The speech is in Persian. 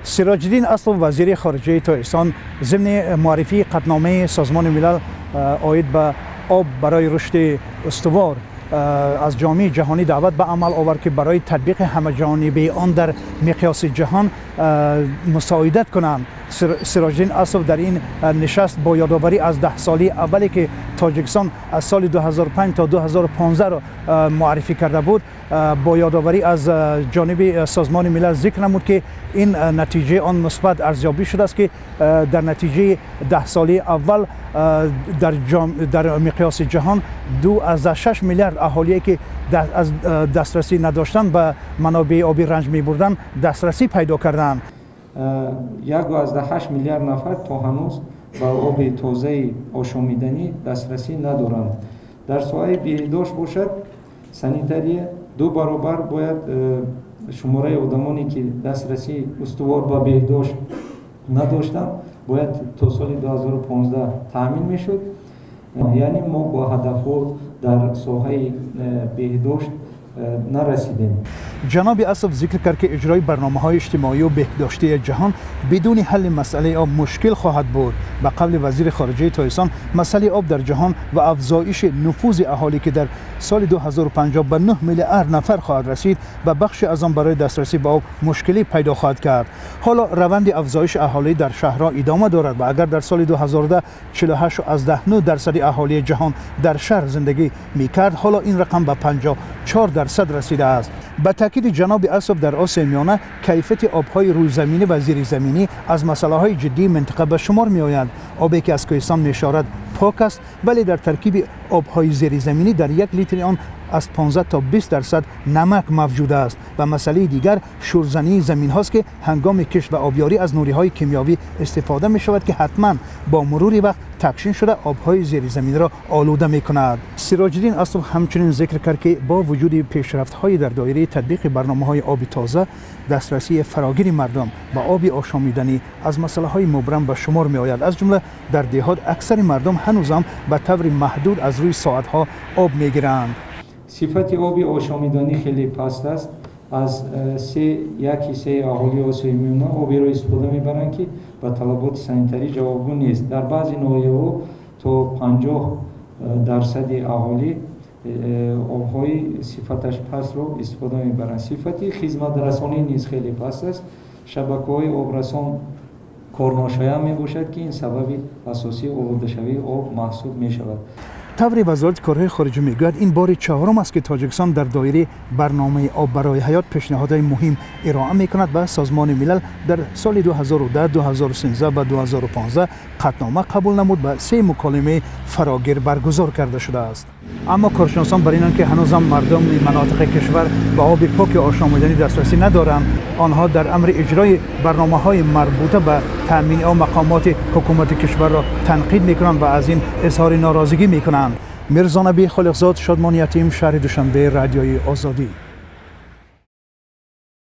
سراج الدین اصل وزیر خارجه تاجیکستان ضمن معرفی قطعنامه سازمان ملل عاید به آب برای رشد استوار از جامعه جهانی دعوت به عمل آورد که برای تطبیق همه‌جانبه آن در مقیاس جهان مساعدت کنند. سراج الدین اصل در این نشست با یادآوری از 10 سالی اولی که تاجیکستان از سال 2005 تا 2015 را معرفی کرده بود، با یادآوری از جانب سازمان ملل ذکر نمود که این نتیجه آن مثبت ارزیابی شده است که در نتیجه 10 سالی اول در مقیاس جهان 2.6 میلیارد اهالی که از دسترسی نداشتند به منابع آبی رنج می‌بردند دسترسی پیدا کردند. 1.8 میلیارد نفر تا هنوز به آب تازه آشامیدنی دسترسی ندارند. در ساحه بهداشت باشد سانیتری 2 برابر باید شماره آدمانی که دسترسی استوار به بهداشت نداشتند باید تا سال 2015 تامین میشد. یعنی ما با هدفها در ساحه بهداشت نرسیدیم. جناب اصف ذکر کرد که اجرای برنامه‌های اجتماعی و بهداشتی جهان بدون حل مسئله آب مشکل خواهد بود. به قول وزیر خارجه تاجیکستان مسئله آب در جهان و افزایش نفوذ اهالی که در سال 2050 به 9 میلیارد نفر خواهد رسید و بخش از آن برای دسترسی به آب مشکلی پیدا خواهد کرد. حالا روند افزایش اهالی در شهرها ادامه دارد و اگر در سال 2010 48.9% اهالی جهان در شهر زندگی می‌کرد، حالا این رقم به 54% رسیده است. به تاکید جناب اصف در آسیا میانه کیفیت آب‌های روی زمینی و زیر زمینی از مسائل جدی منطقه به شمار می‌آید. آبی که از کوهستان می‌شارد پاک است، ولی در ترکیب آب‌های زیر زمینی در 1 لیتر آن از 15 تا 20% نمک موجود است. و مسئله دیگر شورزنی زمین هاست که هنگام کشت و آبیاری از نوری‌های کیمیاوی استفاده می شود که حتما با مرور وقت تکشین شده آب‌های زیر زمین را آلوده می کند. سراج الدین اصل همچنین ذکر کرد که با وجود پیشرفت‌های در دایره تطبیق برنامه‌های آب تازه، دسترسی فراگیر مردم به آب آشامیدنی از مسائل مبرم به شمار می آید. از جمله در دهات اکثر مردم هنوزم به طور محدود از روی ساعت‌ها آب می‌گیرند. صفت آب آشامیدنی خیلی پست است. از 1/3 اهالی آسیای میانه آبی را استفاده می‌برند که به طلبات سانیتری جوابگو نیست. در بعضی ناحیه‌ها تا 50% اهالی آب‌های صفتش پست را استفاده می‌برند. صفت خدمت رسانی نیز خیلی پست است. شبکه‌های آبرسان کارناشایان میباشد که این سبب اساسی آلوده شوی آب محسوب می‌شود. طور وزارت کارهای خارجه میگوید این بار چهارم است که تاجیکستان در دایره برنامه آب برای حیات پیشنهادهای مهم ارائه میکند به سازمان ملل. در سال 2010، 2013 و 2015 قطعنامه قبول نمود و 3 مکالمه فراگیر برگزار کرده شده است. اما کارشناسان بر اینند که هنوزم مردم مناطق کشور به آب پاک آشامیدنی دسترسی ندارند. آنها در امر اجرای برنامه‌های مربوطه به تامین آب مقامات حکومت کشور را تنقید میکنند و از این اظهار ناراضگی میکنند. میرزا نبی خالقزاد، شادمان یتیم، شهر دوشنبه، رادیوی آزادی.